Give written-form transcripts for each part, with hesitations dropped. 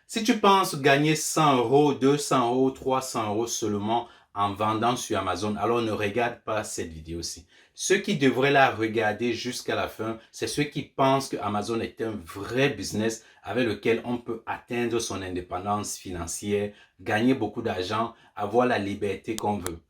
Si tu penses gagner 100 euros, 200 euros, 300 euros seulement en vendant sur Amazon, alors ne regarde pas cette vidéo-ci. Ceux qui devraient la regarder jusqu'à la fin, c'est ceux qui pensent que Amazon est un vrai business avec lequel on peut atteindre son indépendance financière, gagner beaucoup d'argent, avoir la liberté qu'on veut.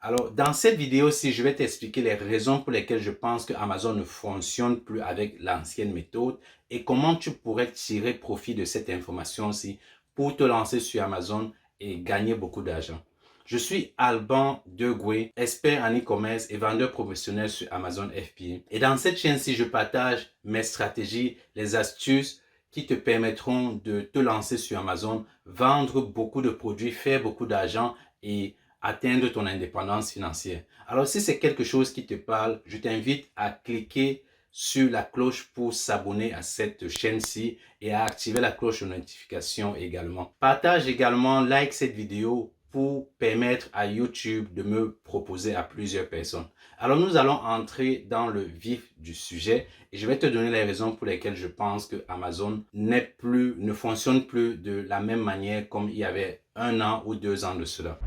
Alors, dans cette vidéo-ci, je vais t'expliquer les raisons pour lesquelles je pense que Amazon ne fonctionne plus avec l'ancienne méthode et comment tu pourrais tirer profit de cette information-ci pour te lancer sur Amazon et gagner beaucoup d'argent. Je suis Alban Degoué, expert en e-commerce et vendeur professionnel sur Amazon FBA. Et dans cette chaîne-ci, je partage mes stratégies, les astuces qui te permettront de te lancer sur Amazon, vendre beaucoup de produits, faire beaucoup d'argent et atteindre ton indépendance financière. Alors, si c'est quelque chose qui te parle, je t'invite à cliquer sur la cloche pour s'abonner à cette chaîne-ci et à activer la cloche de notification également. Partage également, like cette vidéo pour permettre à YouTube de me proposer à plusieurs personnes. Alors, nous allons entrer dans le vif du sujet et je vais te donner les raisons pour lesquelles je pense que Amazon ne fonctionne plus de la même manière comme il y avait 1 an ou 2 ans de cela.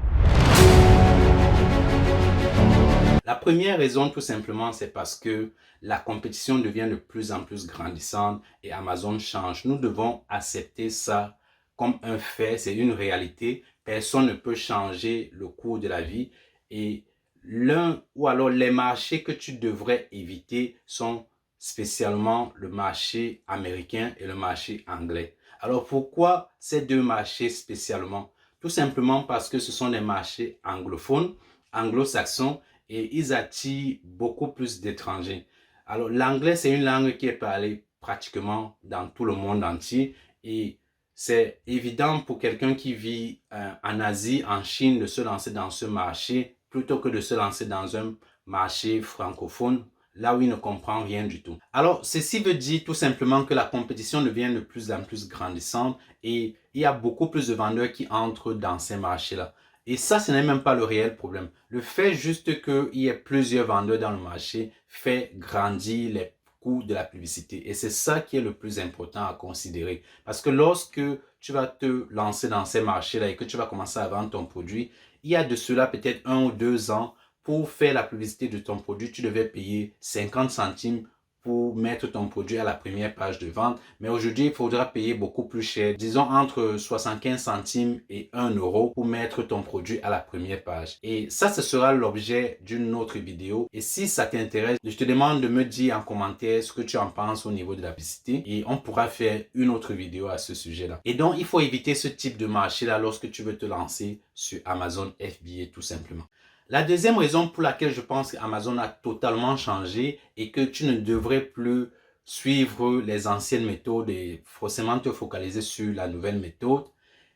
La première raison, tout simplement, c'est parce que la compétition devient de plus en plus grandissante et Amazon change. Nous devons accepter ça comme un fait, c'est une réalité. Personne ne peut changer le cours de la vie et l'un ou alors les marchés que tu devrais éviter sont spécialement le marché américain et le marché anglais. Alors pourquoi ces deux marchés spécialement? Tout simplement parce que ce sont des marchés anglophones, anglo-saxons, et ils attirent beaucoup plus d'étrangers. Alors, l'anglais, c'est une langue qui est parlée pratiquement dans tout le monde entier et c'est évident pour quelqu'un qui vit en Asie, en Chine, de se lancer dans ce marché plutôt que de se lancer dans un marché francophone, là où il ne comprend rien du tout. Alors, ceci veut dire tout simplement que la compétition devient de plus en plus grandissante et il y a beaucoup plus de vendeurs qui entrent dans ces marchés-là. Et ça, ce n'est même pas le réel problème. Le fait juste qu'il y ait plusieurs vendeurs dans le marché fait grandir les coûts de la publicité. Et c'est ça qui est le plus important à considérer. Parce que lorsque tu vas te lancer dans ces marchés-là et que tu vas commencer à vendre ton produit, il y a de cela peut-être 1 ou 2 ans, pour faire la publicité de ton produit, tu devais payer 50 centimes pour mettre ton produit à la première page de vente. Mais aujourd'hui, il faudra payer beaucoup plus cher, disons entre 75 centimes et 1 euro pour mettre ton produit à la première page. Et ça, ce sera l'objet d'une autre vidéo. Et si ça t'intéresse, je te demande de me dire en commentaire ce que tu en penses au niveau de la publicité et on pourra faire une autre vidéo à ce sujet-là. Et donc, il faut éviter ce type de marché-là lorsque tu veux te lancer sur Amazon FBA tout simplement. La deuxième raison pour laquelle je pense qu'Amazon a totalement changé et que tu ne devrais plus suivre les anciennes méthodes et forcément te focaliser sur la nouvelle méthode,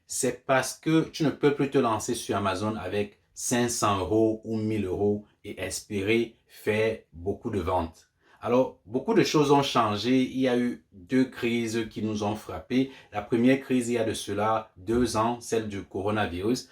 c'est parce que tu ne peux plus te lancer sur Amazon avec 500 euros ou 1000 euros et espérer faire beaucoup de ventes. Alors, beaucoup de choses ont changé. Il y a eu 2 crises qui nous ont frappés. La première crise, il y a de cela 2 ans, celle du coronavirus,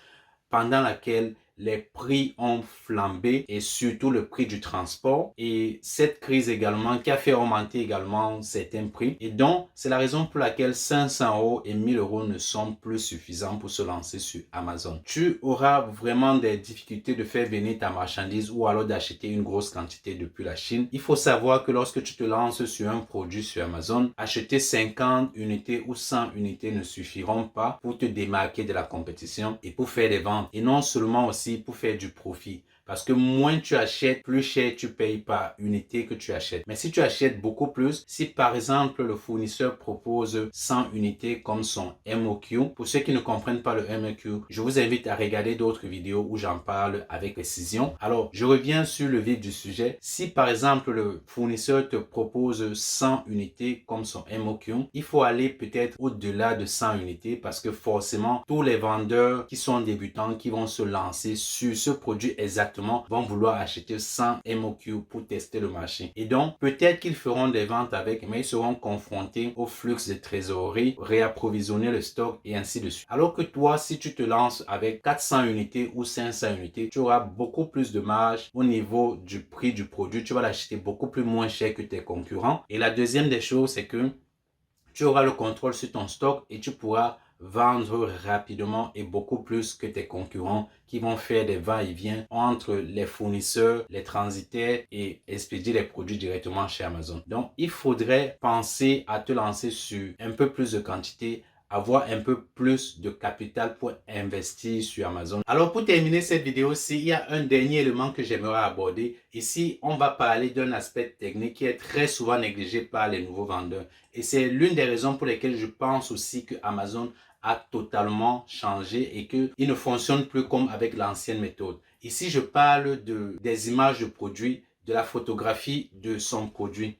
pendant laquelle les prix ont flambé et surtout le prix du transport et cette crise également qui a fait augmenter également certains prix et donc c'est la raison pour laquelle 500 euros et 1000 euros ne sont plus suffisants pour se lancer sur Amazon. Tu auras vraiment des difficultés de faire venir ta marchandise ou alors d'acheter une grosse quantité depuis la Chine. Il faut savoir que lorsque tu te lances sur un produit sur Amazon, acheter 50 unités ou 100 unités ne suffiront pas pour te démarquer de la compétition et pour faire des ventes. Et non seulement aussi pour faire du profit. Parce que moins tu achètes, plus cher tu payes par unité que tu achètes. Mais si tu achètes beaucoup plus, si par exemple le fournisseur propose 100 unités comme son MOQ, pour ceux qui ne comprennent pas le MOQ, je vous invite à regarder d'autres vidéos où j'en parle avec précision. Alors, je reviens sur le vif du sujet. Si par exemple le fournisseur te propose 100 unités comme son MOQ, il faut aller peut-être au-delà de 100 unités parce que forcément, tous les vendeurs qui sont débutants, qui vont se lancer sur ce produit exactement, vont vouloir acheter 100 MOQ pour tester le marché. Et donc, peut-être qu'ils feront des ventes avec, mais ils seront confrontés au flux de trésorerie, réapprovisionner le stock et ainsi de suite. Alors que toi, si tu te lances avec 400 unités ou 500 unités, tu auras beaucoup plus de marge au niveau du prix du produit. Tu vas l'acheter beaucoup plus moins cher que tes concurrents. Et la deuxième des choses, c'est que tu auras le contrôle sur ton stock et tu pourras vendre rapidement et beaucoup plus que tes concurrents qui vont faire des va-et-vient entre les fournisseurs, les transitaires et expédier les produits directement chez Amazon. Donc, il faudrait penser à te lancer sur un peu plus de quantité, avoir un peu plus de capital pour investir sur Amazon. Alors, pour terminer cette vidéo-ci, il y a un dernier élément que j'aimerais aborder. Ici, on va parler d'un aspect technique qui est très souvent négligé par les nouveaux vendeurs. Et c'est l'une des raisons pour lesquelles je pense aussi que Amazon a totalement changé et qu'il ne fonctionne plus comme avec l'ancienne méthode. Ici, je parle des images de produits, de la photographie de son produit.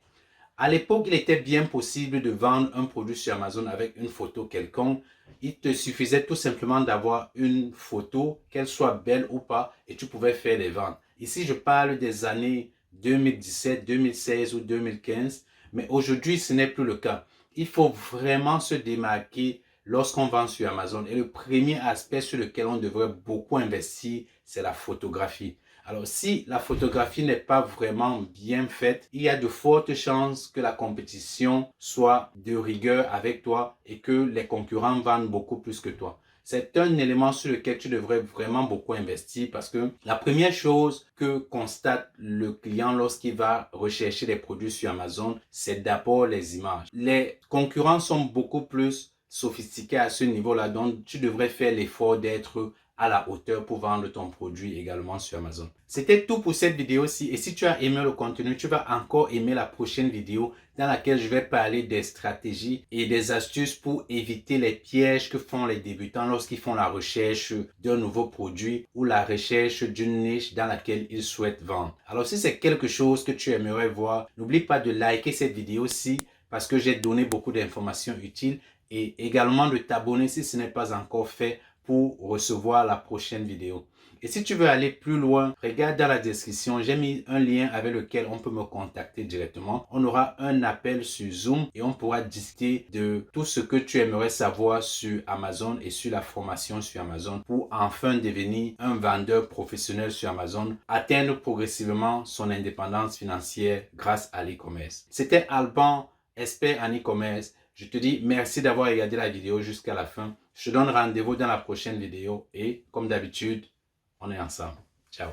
À l'époque, il était bien possible de vendre un produit sur Amazon avec une photo quelconque. Il te suffisait tout simplement d'avoir une photo, qu'elle soit belle ou pas, et tu pouvais faire les ventes. Ici, je parle des années 2017, 2016 ou 2015, mais aujourd'hui, ce n'est plus le cas. Il faut vraiment se démarquer lorsqu'on vend sur Amazon. Et le premier aspect sur lequel on devrait beaucoup investir, c'est la photographie. Alors, si la photographie n'est pas vraiment bien faite, il y a de fortes chances que la compétition soit de rigueur avec toi et que les concurrents vendent beaucoup plus que toi. C'est un élément sur lequel tu devrais vraiment beaucoup investir parce que la première chose que constate le client lorsqu'il va rechercher des produits sur Amazon, c'est d'abord les images. Les concurrents sont beaucoup plus sophistiqués à ce niveau-là, donc tu devrais faire l'effort d'être à la hauteur pour vendre ton produit également sur Amazon. C'était tout pour cette vidéo-ci et si tu as aimé le contenu, tu vas encore aimer la prochaine vidéo dans laquelle je vais parler des stratégies et des astuces pour éviter les pièges que font les débutants lorsqu'ils font la recherche d'un nouveau produit ou la recherche d'une niche dans laquelle ils souhaitent vendre. Alors si c'est quelque chose que tu aimerais voir, n'oublie pas de liker cette vidéo-ci parce que j'ai donné beaucoup d'informations utiles et également de t'abonner si ce n'est pas encore fait pour recevoir la prochaine vidéo. Et si tu veux aller plus loin, regarde dans la description, j'ai mis un lien avec lequel on peut me contacter directement. On aura un appel sur Zoom et on pourra discuter de tout ce que tu aimerais savoir sur Amazon et sur la formation sur Amazon pour enfin devenir un vendeur professionnel sur Amazon, atteindre progressivement son indépendance financière grâce à l'e-commerce. C'était Alban, expert en e-commerce. Je te dis merci d'avoir regardé la vidéo jusqu'à la fin. Je te donne rendez-vous dans la prochaine vidéo et comme d'habitude, on est ensemble. Ciao.